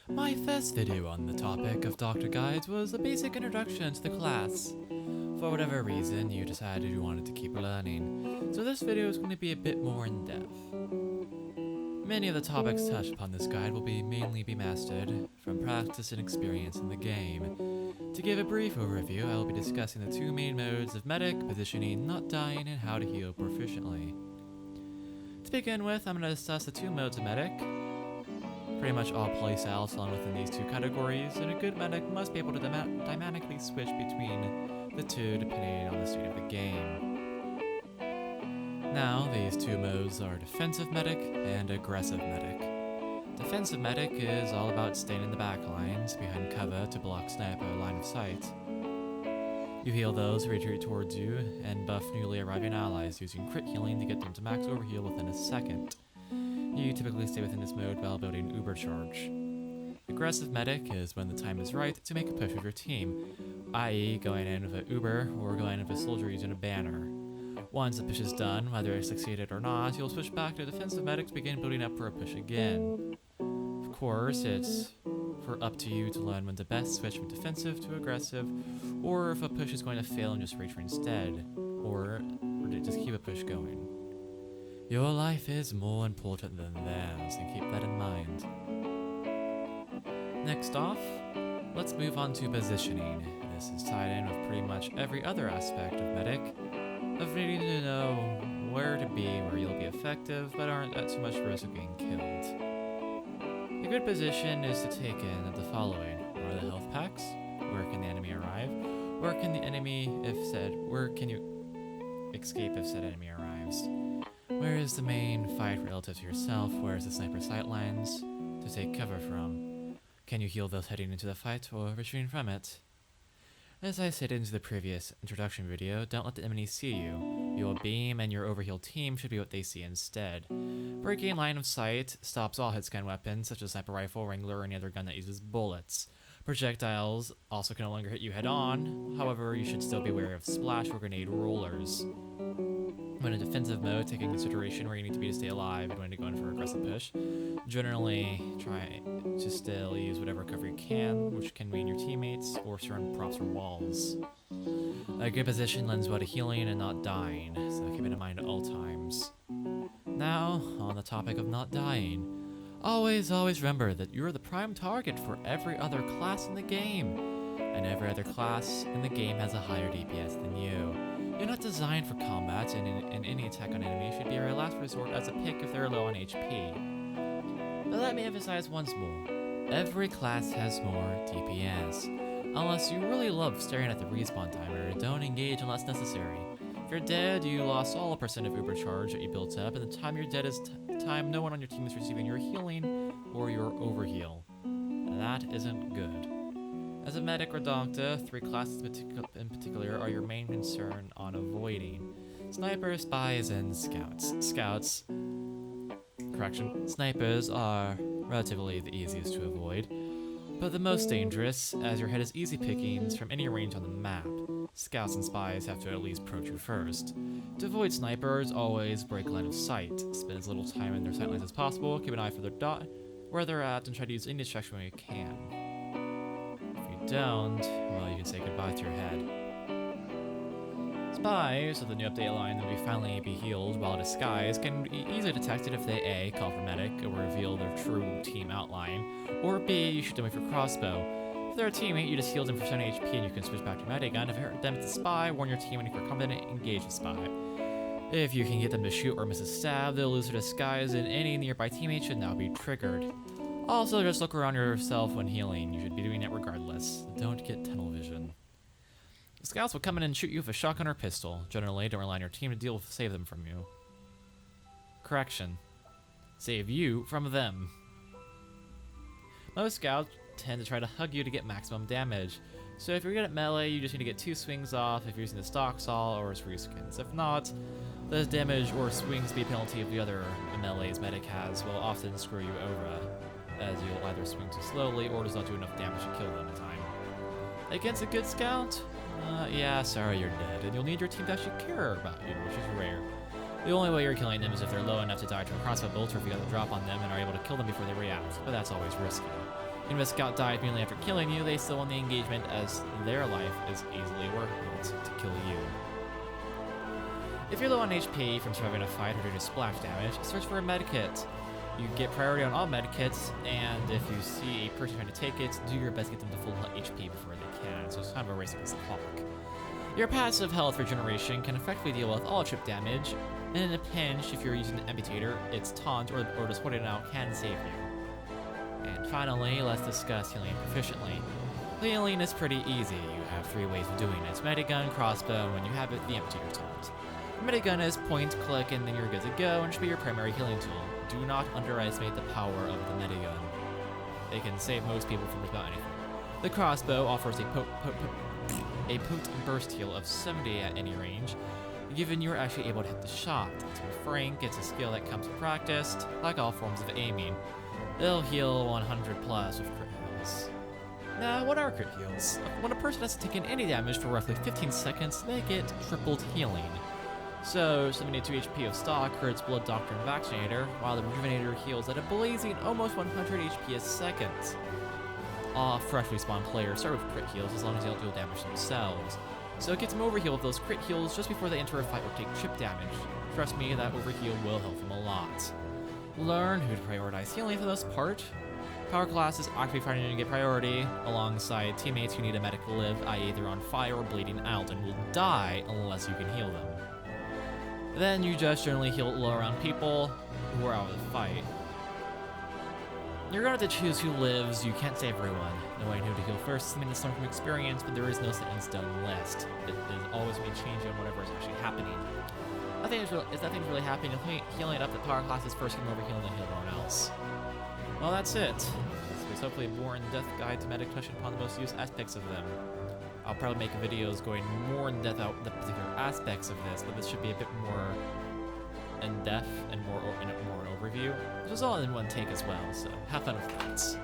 My first video on the topic of Doctor Guides was a basic introduction to the class. For whatever reason, you decided you wanted to keep learning, so this video is going to be a bit more in-depth. Many of the topics touched upon this guide will mainly be mastered from practice and experience in the game. To give a brief overview, I will be discussing the two main modes of medic, positioning, not dying, and how to heal proficiently. To begin with, I'm going to discuss the two modes of medic. Pretty much all playstyles fall within these two categories, and a good medic must be able to dynamically switch between the two depending on the state of the game. Now, these two modes are defensive medic and aggressive medic. Defensive medic is all about staying in the back lines, behind cover to block sniper line of sight. You heal those who retreat towards you, and buff newly arriving allies using crit healing to get them to max overheal within a second. You typically stay within this mode while building Uber Charge. Aggressive medic is when the time is right to make a push with your team, i.e. going in with an Uber or going in with a soldier using a banner. Once the push is done, whether it succeeded or not, you'll switch back to defensive medic to begin building up for a push again. Of course, it's up to you to learn when to best switch from defensive to aggressive, or if a push is going to fail and just retreat instead, or just keep a push going. Your life is more important than theirs, and keep that in mind. Next off, let's move on to positioning. This is tied in with pretty much every other aspect of medic, of needing to know where to be where you'll be effective, but aren't at too much risk of being killed. A good position is to take in the following. Where are the health packs? Where can the enemy arrive? Where can you escape if said enemy arrives? Where is the main fight relative to yourself? Where is the sniper sightlines to take cover from? Can you heal those heading into the fight or retreating from it? As I said in the previous introduction video, don't let the enemy see you. Your beam and your overheal team should be what they see instead. Breaking line of sight stops all hitscan weapons such as sniper rifle, wrangler, or any other gun that uses bullets. Projectiles also can no longer hit you head on, however you should still be wary of splash or grenade rollers. When in defensive mode, take into consideration where you need to be to stay alive and when to go in for aggressive push. Generally, try to still use whatever cover you can, which can mean your teammates or certain props or walls. A good position lends well to healing and not dying, so keep it in mind at all times. Now, on the topic of not dying, always remember that you're the prime target for every other class in the game, and every other class in the game has a higher DPS than you. You're not designed for combat, and any attack on enemy should be your last resort as a pick if they're low on HP. But let me emphasize once more, every class has more DPS. Unless you really love staring at the respawn timer, don't engage unless necessary. If you're dead, you lost all percent of Uber Charge that you built up, and the time you're dead is time no one on your team is receiving your healing or your overheal. And that isn't good. As a medic or doctor, three classes in particular are your main concern on avoiding. Snipers, spies, and scouts. Snipers are relatively the easiest to avoid, but the most dangerous, as your head is easy pickings from any range on the map. Scouts and spies have to at least approach you first. To avoid snipers, always break line of sight. Spend as little time in their sightlines as possible, keep an eye for their where they're at, and try to use any distraction when you can. Don't, well, you can say goodbye to your head. Spies, of the new update line that will finally be healed while disguised, can be easily detected if they A, call for medic, or reveal their true team outline, or B, you shoot them with your crossbow. If they're a teammate, you just heal them for 7 HP and you can switch back to medic gun. If you hurt them, it's a spy, warn your team, and if you're confident, engage the spy. If you can get them to shoot or miss a stab, they'll lose their disguise, and any nearby teammate should now be triggered. Also, just look around yourself when healing. You should be doing it regardless. Don't get tunnel vision. The scouts will come in and shoot you with a shotgun or pistol. Generally, don't rely on your team to save them from you. Correction. Save you from them. Most scouts tend to try to hug you to get maximum damage. So if you're good at melee, you just need to get 2 swings off if you're using the stock saw or its reskins. If not, the damage or swing speed penalty of the other melee's medic has will often screw you over, as you'll either swing too slowly or does not do enough damage to kill them in time. Against a good scout? Yeah, sorry, you're dead, and you'll need your team to actually care about you, which is rare. The only way you're killing them is if they're low enough to die to a crossbow bolt, or if you got the drop on them and are able to kill them before they react, but that's always risky. Even if a scout dies immediately after killing you, they still won the engagement as their life is easily worth it to kill you. If you're low on HP from surviving a fight or due to splash damage, search for a medkit. You get priority on all medkits, and if you see a person trying to take it, do your best to get them to full HP before they can, so it's kind of a race against the clock. Your passive health regeneration can effectively deal with all chip damage, and in a pinch, if you're using an amputator, its taunt or just holding it out can save you. And finally, let's discuss healing proficiently. Healing is pretty easy. You have 3 ways of doing it: medigun, crossbow, and when you have it, the amputator taunt. Medigun is point, click, and then you're good to go, and should be your primary healing tool. Do not underestimate the power of the medigun. It can save most people from just about anything. The crossbow offers a potent burst heal of 70 at any range, given you are actually able to hit the shot. To be frank, it's a skill that comes with practice, like all forms of aiming. It'll heal 100 plus with crit heals. Now, what are crit heals? When a person hasn't taken any damage for roughly 15 seconds, they get tripled healing. So, 72 HP of stock hurts Blood Doctor and Vaccinator, while the Rejuvenator heals at a blazing almost 100 HP a second. All freshly spawned players start with crit heals as long as they don't deal damage themselves. So it gets them overheal with those crit heals just before they enter a fight or take chip damage. Trust me, that overheal will help them a lot. Learn who to prioritize healing for this part. Power class is actively fighting to get priority, alongside teammates who need a medic to live, i.e. they're on fire or bleeding out and will die unless you can heal them. Then you just generally heal low around people who are out of the fight. You're going to have to choose who lives. You can't save everyone. Knowing who to heal first, I mean, it's learned from experience, but there is no set in stone list. It is always being changed on whatever is actually happening. If nothing's really happening, healing up the power classes first, can overheal, and then heal everyone else. Well, that's it. This was hopefully a more in-depth guide to medic, touching upon the most used aspects of them. I'll probably make videos going more in depth out the particular aspects of this, but this should be a bit more in depth and more an overview. This was all in one take as well, so have fun with that.